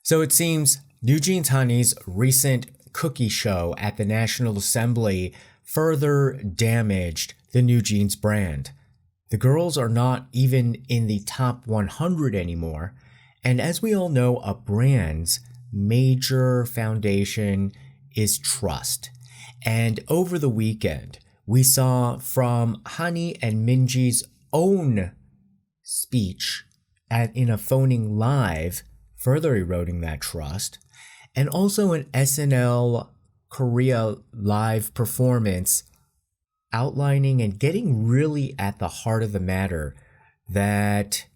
So it seems Jeans Hanni's recent cookie show at the National Assembly further damaged the New Jeans brand. The girls are not even in the top 100 anymore, and as we all know, a brand's major foundation is trust. And over the weekend, we saw from Hanni and Minji's own speech in a phoning live, further eroding that trust, and also an SNL Korea live performance outlining and getting really at the heart of the matter that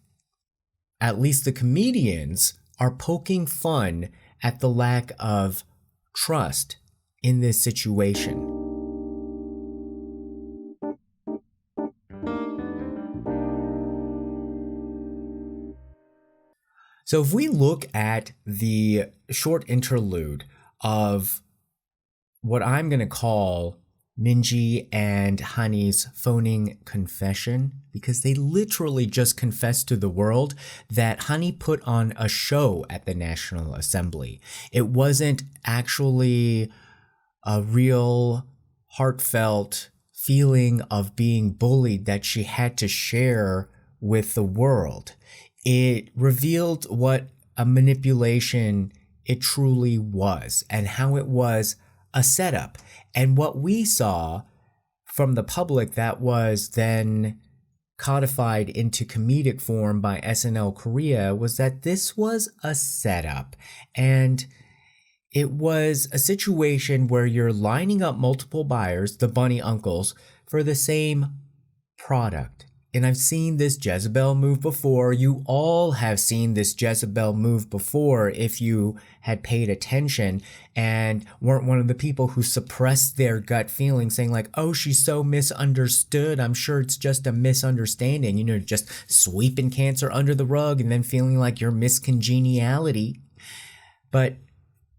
at least the comedians are poking fun at the lack of trust in this situation. So if we look at the short interlude of what I'm going to call Minji and Hanni's phoning confession, because they literally just confessed to the world that Hanni put on a show at the National Assembly. It wasn't actually a real heartfelt feeling of being bullied that she had to share with the world. It revealed what a manipulation it truly was and how it was a setup. And what we saw from the public that was then codified into comedic form by SNL Korea was that this was a setup. And it was a situation where you're lining up multiple buyers, the bunny uncles, for the same product. And I've seen this Jezebel move before. You all have seen this Jezebel move before if you had paid attention and weren't one of the people who suppressed their gut feeling saying like, oh, she's so misunderstood. I'm sure it's just a misunderstanding. You know, just sweeping cancer under the rug and then feeling like you're miscongeniality. But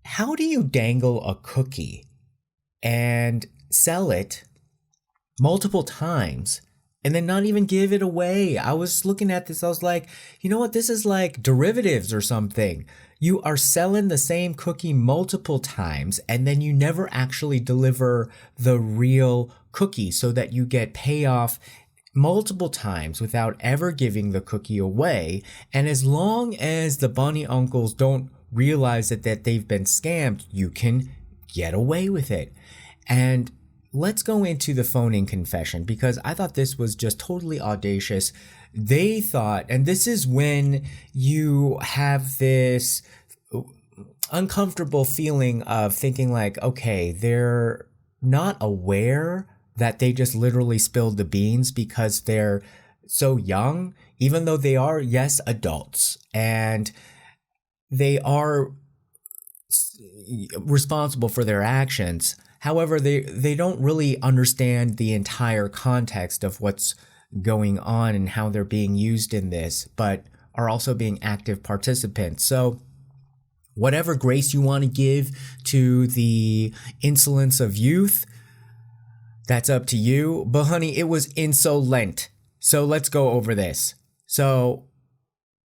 how do you dangle a cookie and sell it multiple times and then not even give it away? I was looking at this, I was like, you know what, this is like derivatives or something. You are selling the same cookie multiple times and then you never actually deliver the real cookie so that you get payoff multiple times without ever giving the cookie away. And as long as the bunny uncles don't realize that they've been scammed, you can get away with it. And let's go into the phoning confession because I thought this was just totally audacious. They thought, and this is when you have this uncomfortable feeling of thinking like, okay, they're not aware that they just literally spilled the beans because they're so young, even though they are, yes, adults, and they are responsible for their actions. However, they don't really understand the entire context of what's going on and how they're being used in this, but are also being active participants. So whatever grace you want to give to the insolence of youth, that's up to you. But honey, it was insolent. So let's go over this. So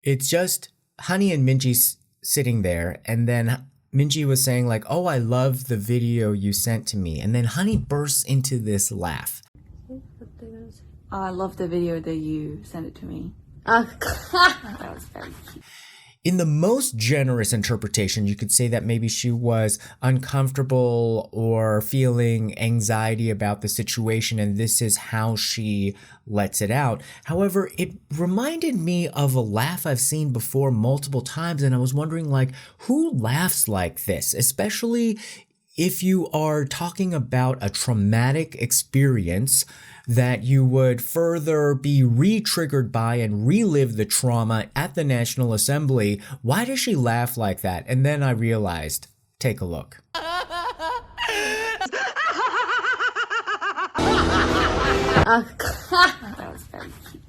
it's just Hanni and Minji sitting there, and then Minji was saying like, oh, I love the video you sent to me. And then Hanni bursts into this laugh. I love the video that you sent it to me. That was very cute. In the most generous interpretation, you could say that maybe she was uncomfortable or feeling anxiety about the situation, and this is how she lets it out. However, it reminded me of a laugh I've seen before multiple times, and I was wondering, like, who laughs like this? Especially if you are talking about a traumatic experience that you would further be re-triggered by and relive the trauma at the National Assembly. Why does she laugh like that? And then I realized, take a look. That was very cute.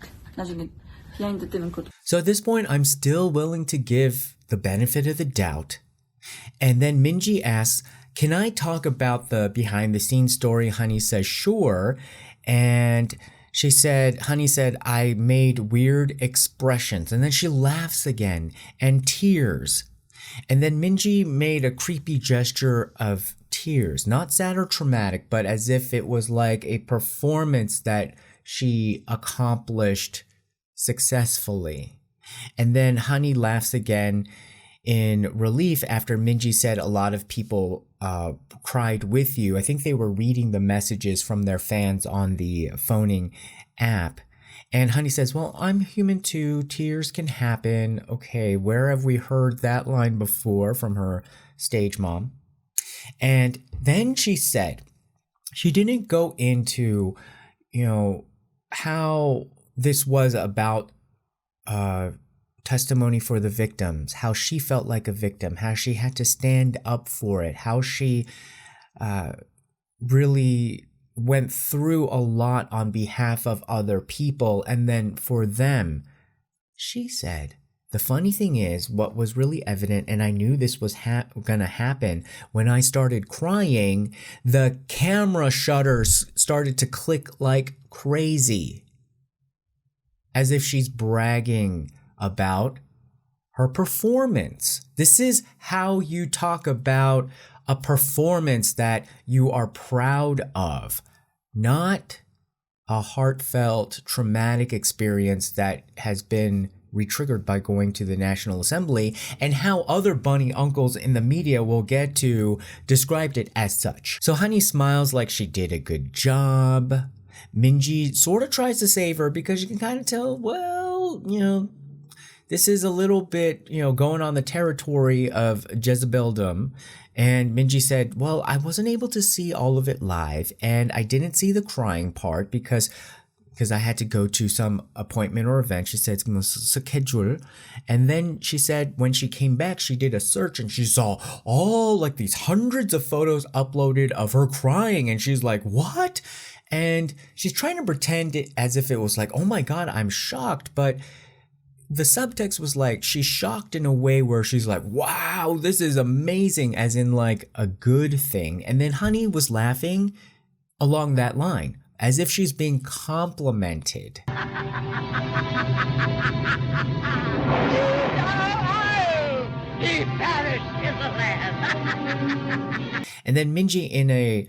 So at this point, I'm still willing to give the benefit of the doubt. And then Minji asks, can I talk about the behind the scenes story? Hanni says, sure. And Hanni said, I made weird expressions. And then she laughs again and tears. And then Minji made a creepy gesture of tears, not sad or traumatic, but as if it was like a performance that she accomplished successfully. And then Honey laughs again in relief after Minji said a lot of people cried with you. I think they were reading the messages from their fans on the phoning app. And Honey says, well, I'm human too. Tears can happen. Okay, where have we heard that line before from her stage mom? And then she said, she didn't go into, how this was about testimony for the victims, how she felt like a victim, how she had to stand up for it, how she really went through a lot on behalf of other people. And then for them, she said, the funny thing is, what was really evident, and I knew this was gonna happen, when I started crying, the camera shutters started to click like crazy. As if she's bragging about her performance. This is how you talk about a performance that you are proud of, not a heartfelt, traumatic experience that has been retriggered by going to the National Assembly, and how other bunny uncles in the media will get to described it as such. So Honey smiles like she did a good job. Minji sort of tries to save her because you can kind of tell, well, this is a little bit, going on the territory of Jezebeldom. And Minji said, well, I wasn't able to see all of it live, and I didn't see the crying part because I had to go to some appointment or event. She said, schedule. And then she said when she came back, she did a search and she saw all like these hundreds of photos uploaded of her crying. And she's like, what? And she's trying to pretend it as if it was like, oh my God, I'm shocked. But the subtext was like, she's shocked in a way where she's like, wow, this is amazing, as in like a good thing. And then Honey was laughing along that line, as if she's being complimented. And then Minji, in a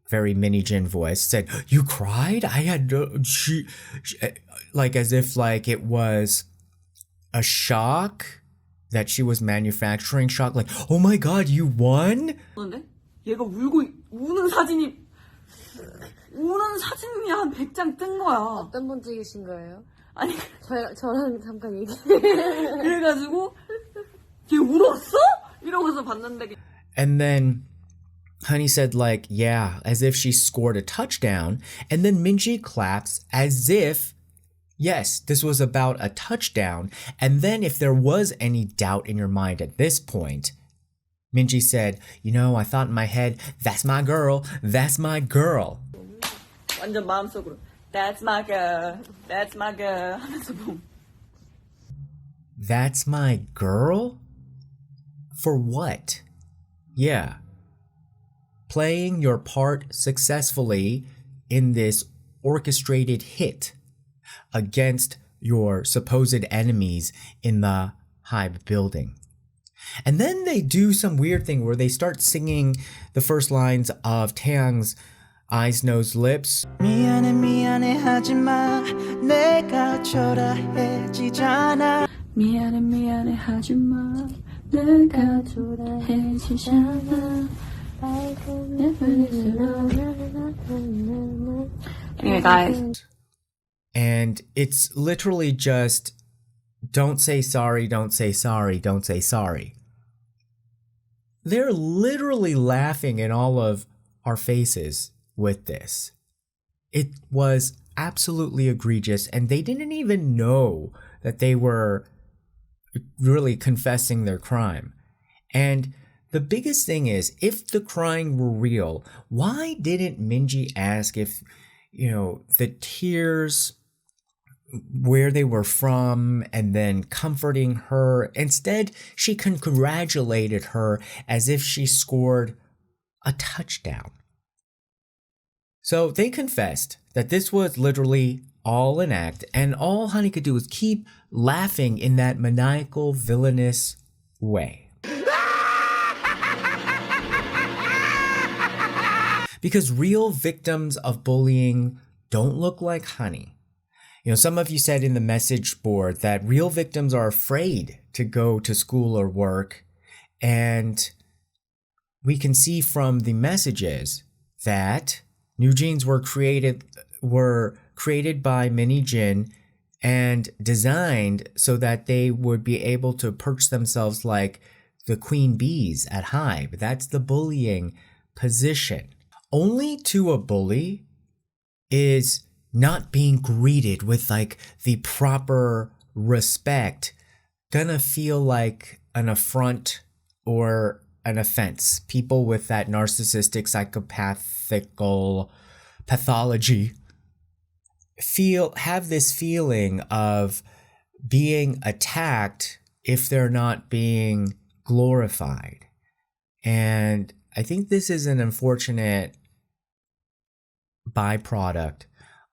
very Min Hee-jin voice, said, you cried? I had no, she, like as if like it was a shock that she was manufacturing shock, like, oh my God, you won? 얘가 우는 사진이 한 100장 뜬 거야. 어떤 분 찍으신 거예요? 아니, 저랑 잠깐 얘기. 그래가지고 걔 울었어? 이러고서 봤는데. And then Honey said like, yeah, as if she scored a touchdown. And then Minji claps as if, yes, this was about a touchdown. And then if there was any doubt in your mind at this point, Minji said, I thought in my head, that's my girl, that's my girl. 완전 마음속으로 That's my girl, that's my girl 하면서 boom. That's my girl? For what? Yeah. Playing your part successfully in this orchestrated hit against your supposed enemies in the Hybe building. And then they do some weird thing where they start singing the first lines of Taeyang's Eyes, Nose, Lips. 미안해 미안해 하지마 내가 초라해지잖아 미안해 미안해 하지마 내가 초라해지잖아. Anyway, guys. And it's literally just, don't say sorry, don't say sorry, don't say sorry. They're literally laughing in all of our faces with this. It was absolutely egregious, and they didn't even know that they were really confessing their crime. And the biggest thing is, if the crying were real, why didn't Minji ask if, the tears, where they were from, and then comforting her? Instead, she congratulated her as if she scored a touchdown. So they confessed that this was literally all an act, and all Honey could do was keep laughing in that maniacal, villainous way. Because real victims of bullying don't look like Honey. You know, some of you said in the message board that real victims are afraid to go to school or work. And we can see from the messages that new jeans were created by Min Hee-jin and designed so that they would be able to perch themselves like the queen bees at hive. That's the bullying position. Only to a bully is not being greeted with like the proper respect gonna feel like an affront or an offense. People with that narcissistic, psychopathical pathology have this feeling of being attacked if they're not being glorified. And I think this is an unfortunate byproduct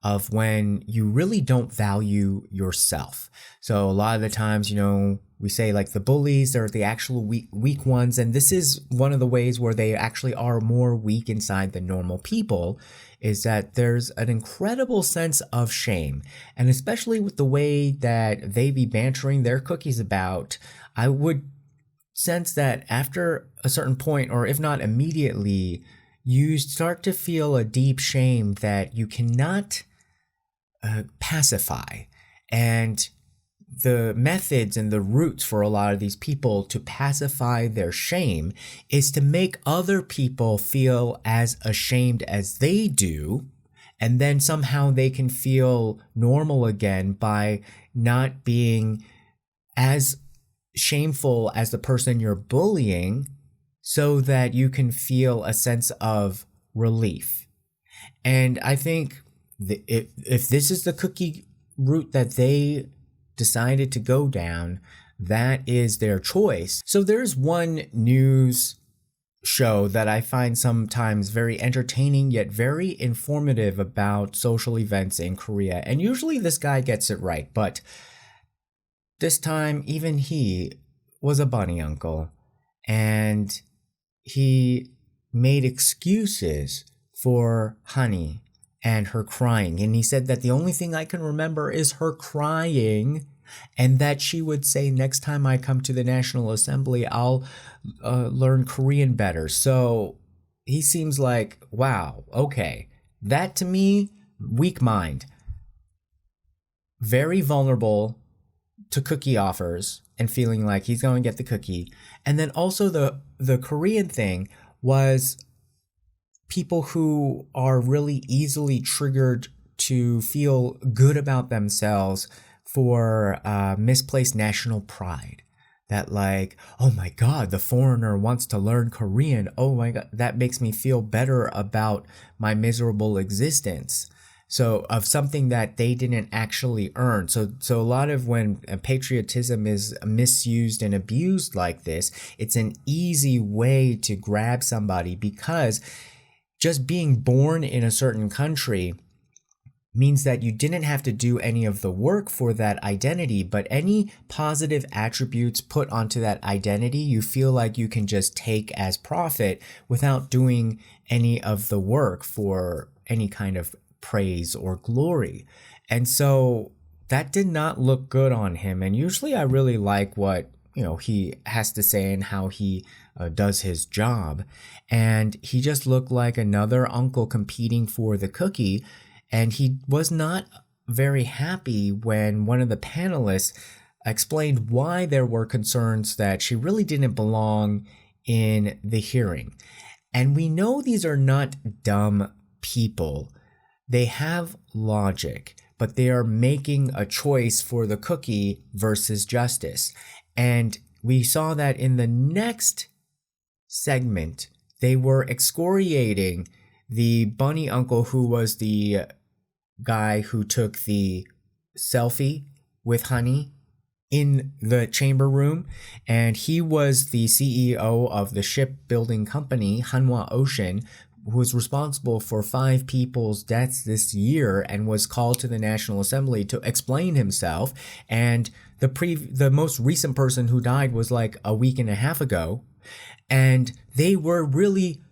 of when you really don't value yourself. So a lot of the times, you know, we say like the bullies are the actual weak ones, and this is one of the ways where they actually are more weak inside than normal people, is that there's an incredible sense of shame. And especially with the way that they be bantering their cookies about, I would sense that after a certain point, or if not immediately, you start to feel a deep shame that you cannot pacify. And the methods and the routes for a lot of these people to pacify their shame is to make other people feel as ashamed as they do, and then somehow they can feel normal again by not being as shameful as the person you're bullying, so that you can feel a sense of relief. And I think if this is the cookie route that they decided to go down, that is their choice. So there's one news show that I find sometimes very entertaining yet very informative about social events in Korea. And usually this guy gets it right, but this time even he was a bunny uncle, and he made excuses for Honey and her crying. And he said that the only thing I can remember is her crying, and that she would say, next time I come to the National Assembly, I'll learn Korean better. So he seems like, wow, okay. That to me, weak mind. Very vulnerable to cookie offers and feeling like he's going to get the cookie. And then also the Korean thing was people who are really easily triggered to feel good about themselves for misplaced national pride. That like, oh my God, the foreigner wants to learn Korean. Oh my God, that makes me feel better about my miserable existence. So of something that they didn't actually earn. So a lot of when patriotism is misused and abused like this, it's an easy way to grab somebody, because just being born in a certain country means that you didn't have to do any of the work for that identity, but any positive attributes put onto that identity, you feel like you can just take as profit without doing any of the work for any kind of praise or glory. And so that did not look good on him. And usually I really like what, you know, he has to say and how he does his job. And he just looked like another uncle competing for the cookie. And he was not very happy when one of the panelists explained why there were concerns that she really didn't belong in the hearing. And we know these are not dumb people. They have logic, but they are making a choice for the cookie versus justice. And we saw that in the next segment, they were excoriating the bunny uncle who was the guy who took the selfie with Honey in the chamber room. And he was the CEO of the shipbuilding company, Hanwha Ocean, who was responsible for 5 people's deaths this year and was called to the National Assembly to explain himself. And the most recent person who died was like a week and a half ago. And they were really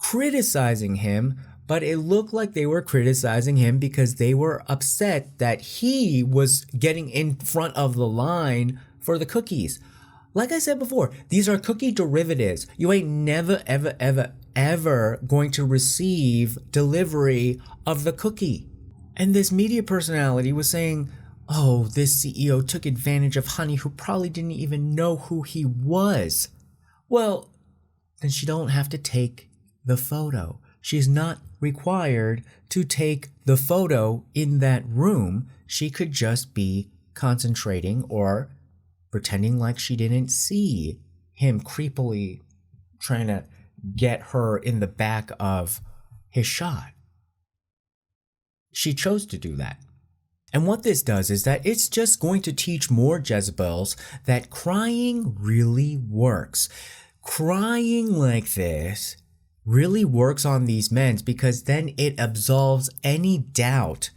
criticizing him, but it looked like they were criticizing him because they were upset that he was getting in front of the line for the cookies. Like I said before, these are cookie derivatives. You ain't never, ever, ever, ever going to receive delivery of the cookie. And this media personality was saying, oh, this CEO took advantage of Honey, who probably didn't even know who he was. Well, then she don't have to take the photo. She's not required to take the photo in that room. She could just be concentrating or pretending like she didn't see him creepily trying to get her in the back of his shot. She chose to do that. And what this does is that it's just going to teach more Jezebels that crying really works. Crying like this really works on these men because then it absolves any doubt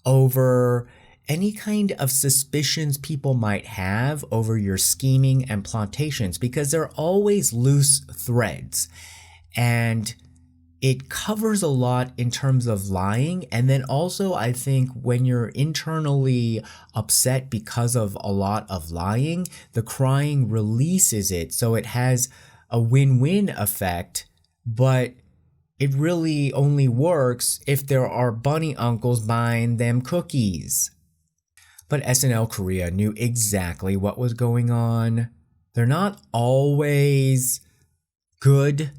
over any kind of suspicions people might have over your scheming and plantations, because they're always loose threads. And it covers a lot in terms of lying. And then also, I think when you're internally upset because of a lot of lying, the crying releases it. So it has a win-win effect, but it really only works if there are bunny uncles buying them cookies. But SNL Korea knew exactly what was going on. They're not always good,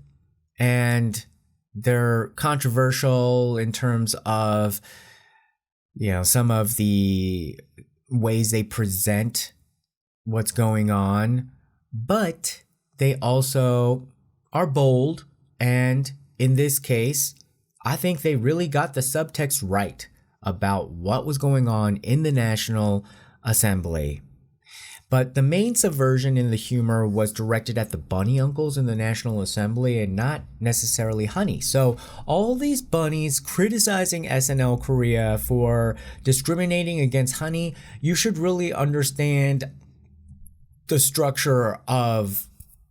and they're controversial in terms of, you know, some of the ways they present what's going on, but they also are bold. And in this case, I think they really got the subtext right about what was going on in the National Assembly. But the main subversion in the humor was directed at the bunny uncles in the National Assembly and not necessarily Honey. So all these bunnies criticizing SNL Korea for discriminating against Honey, you should really understand the structure of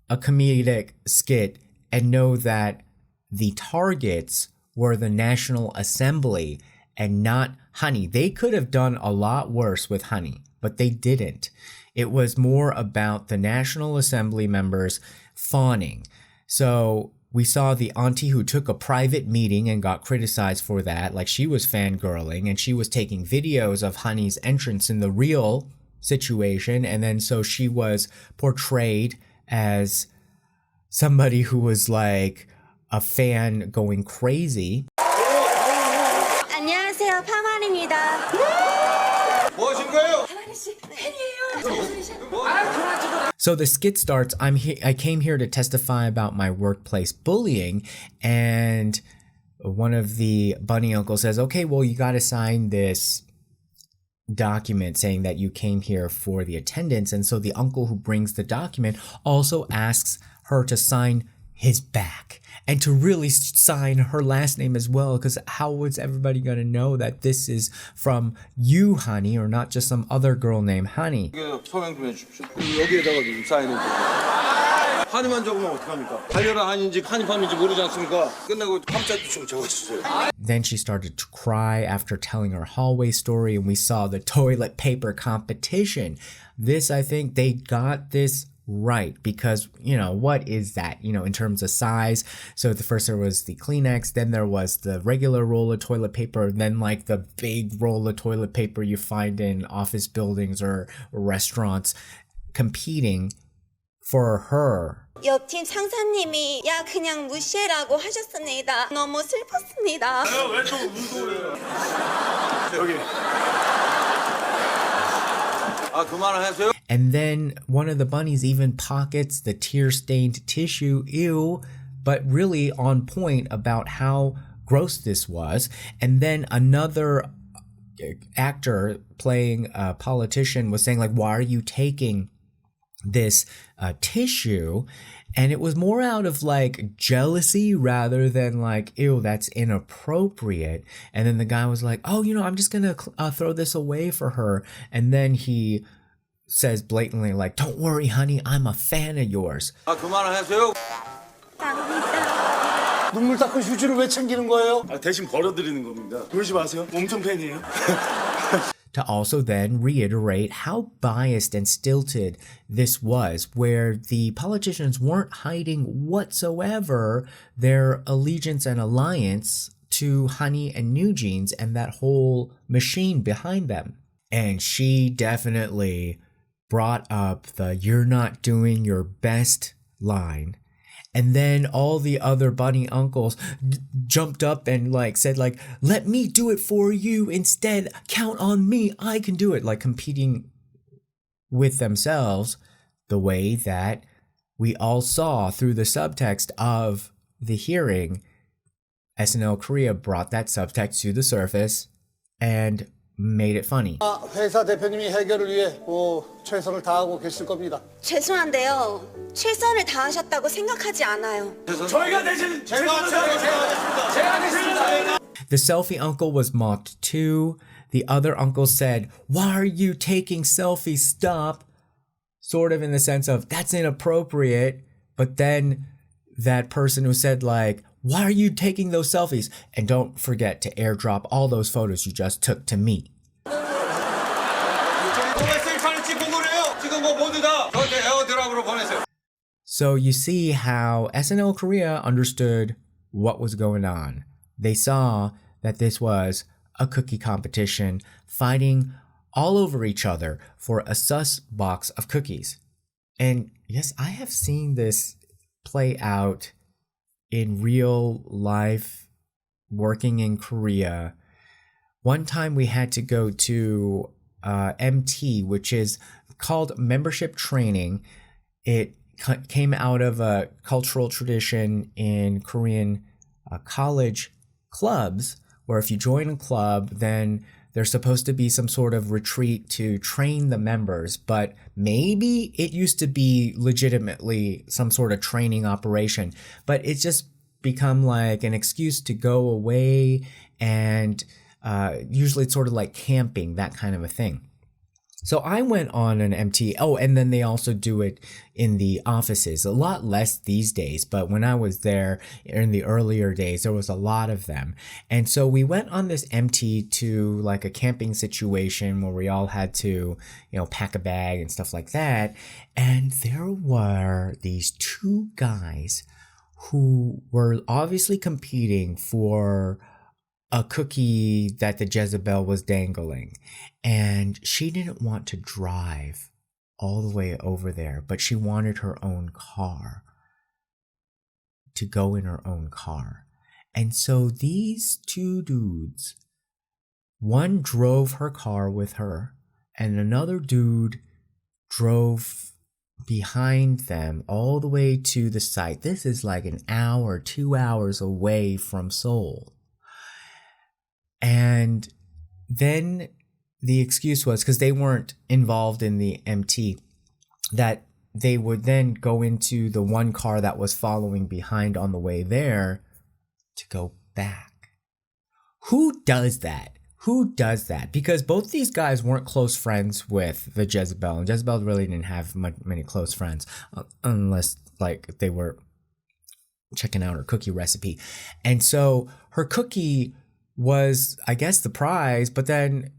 a comedic skit and know that the targets were the National Assembly and not Honey. They could have done a lot worse with Honey, but they didn't. It was more about the National Assembly members fawning. So we saw the auntie who took a private meeting and got criticized for that, like she was fangirling and she was taking videos of Honey's entrance in the real situation. And then so she was portrayed as somebody who was like a fan going crazy. 안녕하세요, 파마입니다. 뭐 하신 거예요? So the skit starts, I came here to testify about my workplace bullying, and one of the bunny uncles says, okay, well, you got to sign this document saying that you came here for the attendance. And so the uncle who brings the document also asks her to sign his back and to really sign her last name as well, because how was everybody going to know that this is from you, Honey, or not just some other girl named Honey? 서명 좀 해주십시오. 여기에다가 좀 사인해 주세요. 한이만 적으면 어떡합니까? 달려라 한인지 한이팜인지 모르지 않습니까? 끝나고 함자도 좀 적어주세요. Then she started to cry after telling her hallway story, and we saw the toilet paper competition. This, I think they got this right, because, you know, what is that, you know, in terms of size? So the first there was the Kleenex, then there was the regular roll of toilet paper, then like the big roll of toilet paper you find in office buildings or restaurants, competing for her. 옆팀 상사님이 야 그냥 무시해라고 하셨습니다. 너무 슬펐습니다. 왜 또 운동을 해요? 여기. 아 그만하세요. And then one of the bunnies even pockets the tear-stained tissue, ew, but really on point about how gross this was. And then another actor playing a politician was saying, like, why are you taking this tissue? And it was more out of like jealousy rather than like, ew, that's inappropriate. And then the guy was like, oh, you know, I'm just gonna throw this away for her. And then he says blatantly, like, don't worry, honey, I'm a fan of yours. 아 그만하세요. 눈물 닦고 휴지를 왜 챙기는 거예요? 대신 버려드리는 겁니다. 그러지 마세요. 엄청 팬이에요. To also then reiterate how biased and stilted this was, where the politicians weren't hiding whatsoever their allegiance and alliance to Hanni and New Jeans and that whole machine behind them. And she definitely brought up the "you're not doing your best" line. And then all the other bunny uncles jumped up and said let me do it for you instead. Count on me. I can do it. Like competing with themselves the way that we all saw through the subtext of the hearing. SNL Korea brought that subtext to the surface and made it funny. 회사 대표님이 해결을 위해 최선을 다하고 계실 겁니다. 죄송한데요. 최선을 다하셨다고 생각하지 않아요. 저희가 대신 제가 하겠습니다. The selfie uncle was mocked too. The other uncle said, "Why are you taking selfies? Stop." Sort of in the sense of, that's inappropriate. But then that person who said "Why are you taking those selfies?" And don't forget to airdrop all those photos you just took to me. So you see how SNL Korea understood what was going on. They saw that this was a cookie competition, fighting all over each other for a sus box of cookies. And yes, I have seen this play out in real life, working in Korea. One time we had to go to MT, which is called membership training. It came out of a cultural tradition in Korean college clubs, where if you join a club, then there's supposed to be some sort of retreat to train the members, but maybe it used to be legitimately some sort of training operation, but it's just become like an excuse to go away, and usually it's sort of like camping, that kind of a thing. So I went on an MT. Oh, and then they also do it in the offices. A lot less these days, but when I was there in the earlier days, there was a lot of them. And so we went on this MT to like a camping situation where we all had to, pack a bag and stuff like that. And there were these two guys who were obviously competing for a cookie that the Jezebel was dangling, and she didn't want to drive all the way over there, but she wanted her own car, to go in her own car. And so these two dudes, one drove her car with her, and another dude drove behind them all the way to the site. This is like an hour, 2 hours away from Seoul. And then the excuse was, because they weren't involved in the MT, that they would then go into the one car that was following behind on the way there to go back. Who does that? Who does that? Because both these guys weren't close friends with the Jezebel, and Jezebel really didn't have many close friends, unless they were checking out her cookie recipe. And so her cookie was, I guess, the prize, but then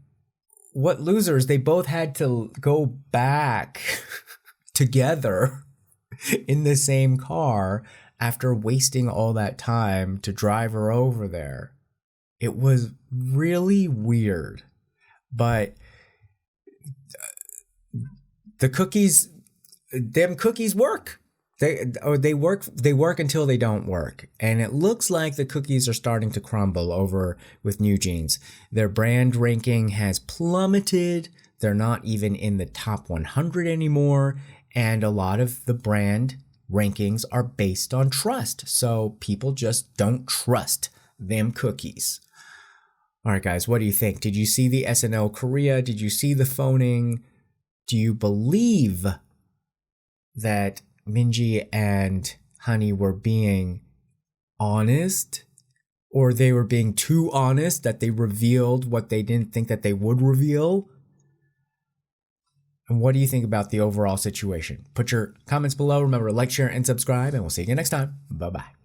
what losers, they both had to go back together in the same car after wasting all that time to drive her over there. It was really weird, but the cookies, them cookies work. They work until they don't work. And it looks like the cookies are starting to crumble over with New Jeans. Their brand ranking has plummeted. They're not even in the top 100 anymore. And a lot of the brand rankings are based on trust. So people just don't trust them cookies. All right, guys, what do you think? Did you see the SNL Korea? Did you see the phoning? Do you believe that Minji and Hanni were being honest, or they were being too honest, that they revealed what they didn't think that they would reveal? And what do you think about the overall situation? Put your comments below. Remember to like, share, and subscribe, and we'll see you again next time. Bye-bye.